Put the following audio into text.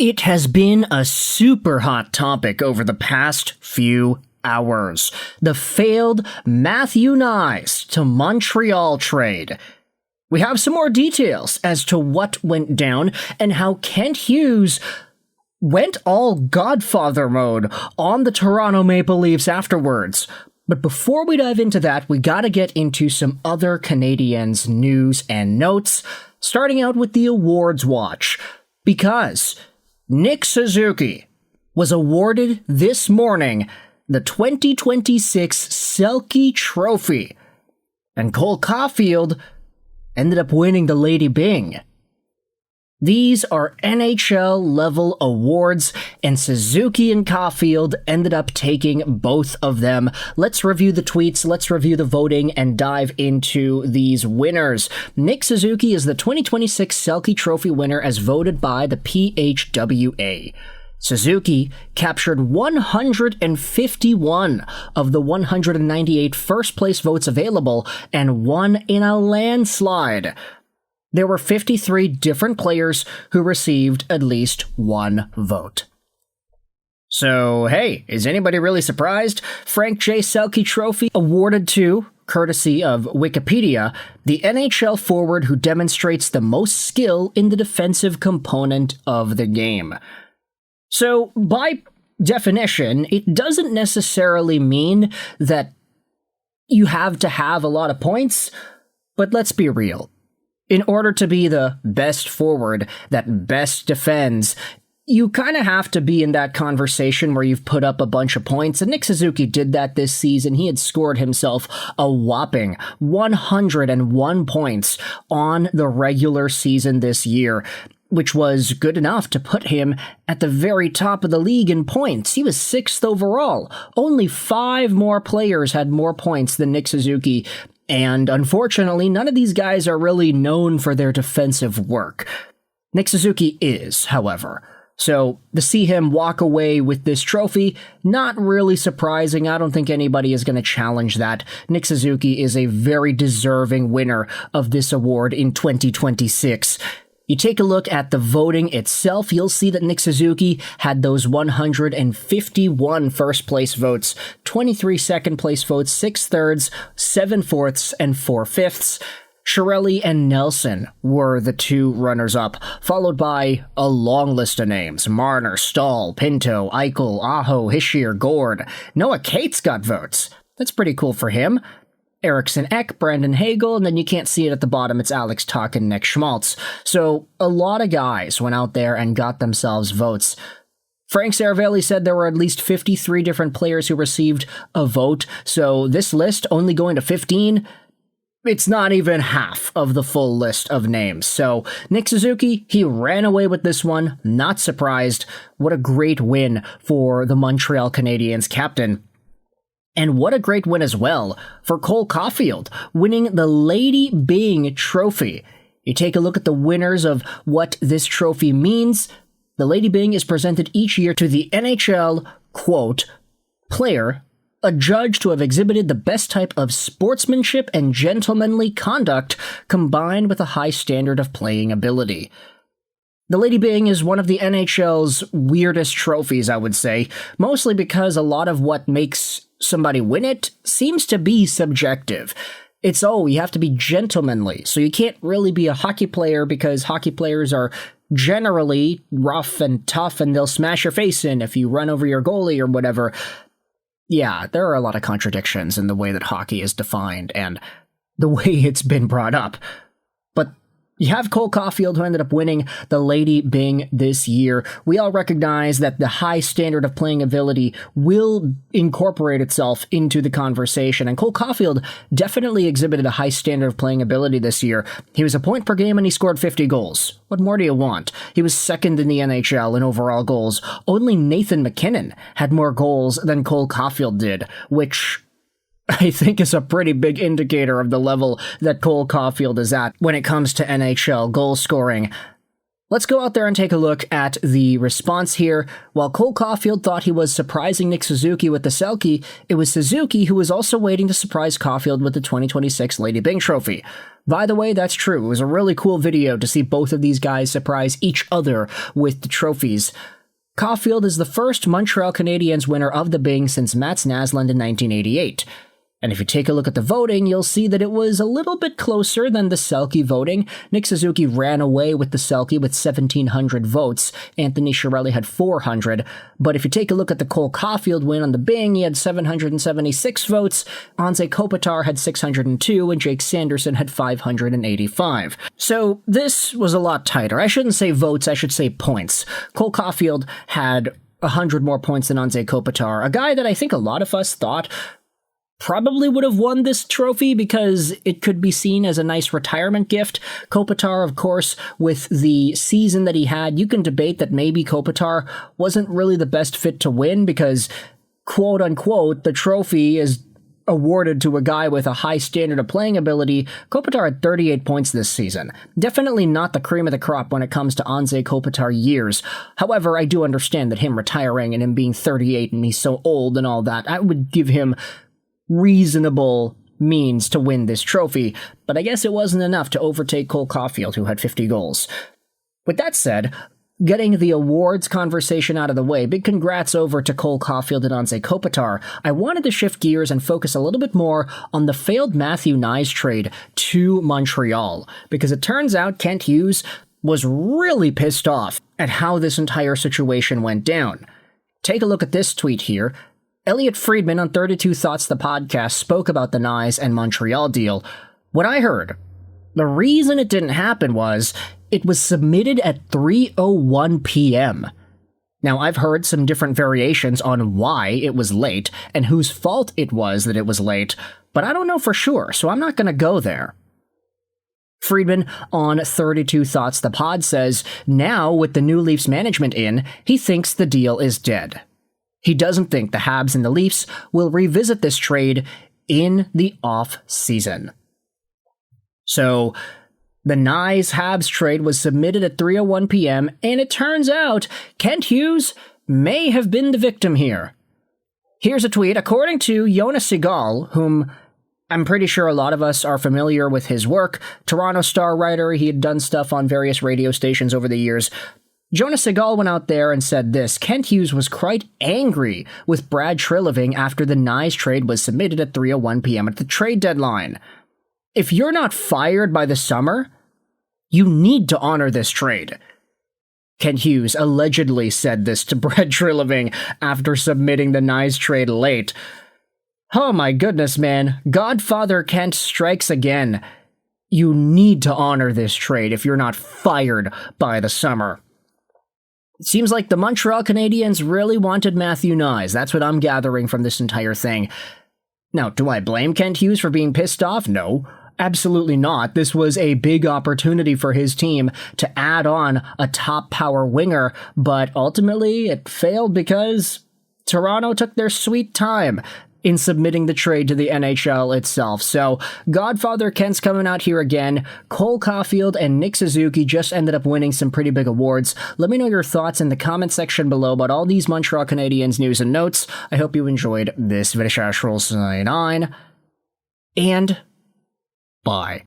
It has been a super hot topic over the past few hours. The failed Matthew Knies to Montreal trade. We have some more details as to what went down and how Kent Hughes went all Godfather mode on the Toronto Maple Leafs afterwards. But before we dive into that, we gotta get into some other Canadiens news and notes, starting out with the awards watch. Because Nick Suzuki was awarded this morning the 2026 Selke Trophy, and Cole Caufield ended up winning the Lady Byng. These are NHL-level awards, and Suzuki and Caufield ended up taking both of them. Let's review the tweets, let's review the voting, and dive into these winners. Nick Suzuki is the 2026 Selke Trophy winner as voted by the PHWA. Suzuki captured 151 of the 198 first-place votes available and won in a landslide. There were 53 different players who received at least one vote. So, hey, is anybody really surprised? Frank J. Selke Trophy awarded to, courtesy of Wikipedia, the NHL forward who demonstrates the most skill in the defensive component of the game. So, by definition, it doesn't necessarily mean that you have to have a lot of points, but let's be real. In order to be the best forward that best defends, you kind of have to be in that conversation where you've put up a bunch of points, and Nick Suzuki did that this season. He had scored himself a whopping 101 points on the regular season this year, which was good enough to put him at the very top of the league in points. He was 6th overall. Only 5 more players had more points than Nick Suzuki, and unfortunately, none of these guys are really known for their defensive work. Nick Suzuki is, however. So, to see him walk away with this trophy, not really surprising. I don't think anybody is going to challenge that. Nick Suzuki is a very deserving winner of this award in 2026. You take a look at the voting itself, you'll see that Nick Suzuki had those 151 first-place votes, 23 second-place votes, 6 thirds, 7 fourths, and 4 fifths. Chiarelli and Nelson were the 2 runners-up, followed by a long list of names. Marner, Stahl, Pinto, Eichel, Aho, Hischier, Gord. Noah Cates got votes. That's pretty cool for him. Eriksson Ek, Brandon Hagel, and then you can't see it at the bottom, it's Alex Tuch and Nick Schmaltz. So, a lot of guys went out there and got themselves votes. Frank Saravelli said there were at least 53 different players who received a vote, so this list only going to 15, it's not even half of the full list of names. So, Nick Suzuki, he ran away with this one, not surprised. What a great win for the Montreal Canadiens captain. And what a great win as well for Cole Caufield, winning the Lady Byng Trophy. You take a look at the winners of what this trophy means. The Lady Byng is presented each year to the NHL, quote, player, adjudged to have exhibited the best type of sportsmanship and gentlemanly conduct combined with a high standard of playing ability. The Lady Byng is one of the NHL's weirdest trophies, I would say, mostly because a lot of what makes somebody win it seems to be subjective. It's, you have to be gentlemanly, so you can't really be a hockey player because hockey players are generally rough and tough and they'll smash your face in if you run over your goalie or whatever. Yeah, there are a lot of contradictions in the way that hockey is defined and the way it's been brought up. But you have Cole Caufield, who ended up winning the Lady Byng this year. We all recognize that the high standard of playing ability will incorporate itself into the conversation, and Cole Caufield definitely exhibited a high standard of playing ability this year. He was a point per game and he scored 50 goals. What more do you want? He was second in the NHL in overall goals. Only Nathan MacKinnon had more goals than Cole Caufield did, which I think is a pretty big indicator of the level that Cole Caufield is at when it comes to NHL goal scoring. Let's go out there and take a look at the response here. While Cole Caufield thought he was surprising Nick Suzuki with the Selke, it was Suzuki who was also waiting to surprise Caufield with the 2026 Lady Byng trophy. By the way, that's true. It was a really cool video to see both of these guys surprise each other with the trophies. Caufield is the first Montreal Canadiens winner of the Byng since Mats Naslund in 1988. And if you take a look at the voting, you'll see that it was a little bit closer than the Selke voting. Nick Suzuki ran away with the Selke with 1,700 votes. Anthony Chiarelli had 400. But if you take a look at the Cole Caufield win on the Byng, he had 776 votes. Anze Kopitar had 602, and Jake Sanderson had 585. So this was a lot tighter. I shouldn't say votes, I should say points. Cole Caufield had 100 more points than Anze Kopitar, a guy that I think a lot of us thought probably would have won this trophy because it could be seen as a nice retirement gift. Kopitar, of course, with the season that he had, you can debate that maybe Kopitar wasn't really the best fit to win because, quote unquote, the trophy is awarded to a guy with a high standard of playing ability. Kopitar had 38 points this season. Definitely not the cream of the crop when it comes to Anze Kopitar years. However, I do understand that him retiring and him being 38 and he's so old and all that, I would give him reasonable means to win this trophy, but I guess it wasn't enough to overtake Cole Caufield, who had 50 goals. With that said, getting the awards conversation out of the way, big congrats over to Cole Caufield and Anze Kopitar. I wanted to shift gears and focus a little bit more on the failed Matthew Knies trade to Montreal, because it turns out Kent Hughes was really pissed off at how this entire situation went down. Take a look at this tweet here. Elliot Friedman on 32 Thoughts the podcast spoke about the Knies and Montreal deal. What I heard, the reason it didn't happen was it was submitted at 3:01 p.m. Now, I've heard some different variations on why it was late and whose fault it was that it was late, but I don't know for sure, so I'm not going to go there. Friedman on 32 Thoughts the pod says, now with the new Leafs management in, he thinks the deal is dead. He doesn't think the Habs and the Leafs will revisit this trade in the off-season. So, the Knies-Habs trade was submitted at 3:01 p.m., and it turns out Kent Hughes may have been the victim here. Here's a tweet. According to Jonas Segal, whom I'm pretty sure a lot of us are familiar with his work, Toronto Star writer, he had done stuff on various radio stations over the years. Jonas Segal went out there and said this: Kent Hughes was quite angry with Brad Treliving after the Knies trade was submitted at 3:01 p.m. at the trade deadline. If you're not fired by the summer, you need to honor this trade. Kent Hughes allegedly said this to Brad Treliving after submitting the Knies trade late. Oh my goodness, man. Godfather Kent strikes again. You need to honor this trade if you're not fired by the summer. It seems like the Montreal Canadiens really wanted Matthew Knies. That's what I'm gathering from this entire thing. Now, do I blame Kent Hughes for being pissed off? No, absolutely not. This was a big opportunity for his team to add on a top power winger, but ultimately it failed because Toronto took their sweet time in submitting the trade to the NHL itself. So, Godfather Kent's coming out here again. Cole Caufield and Nick Suzuki just ended up winning some pretty big awards. Let me know your thoughts in the comment section below about all these Montreal Canadiens news and notes. I hope you enjoyed this video. Sign on, and bye.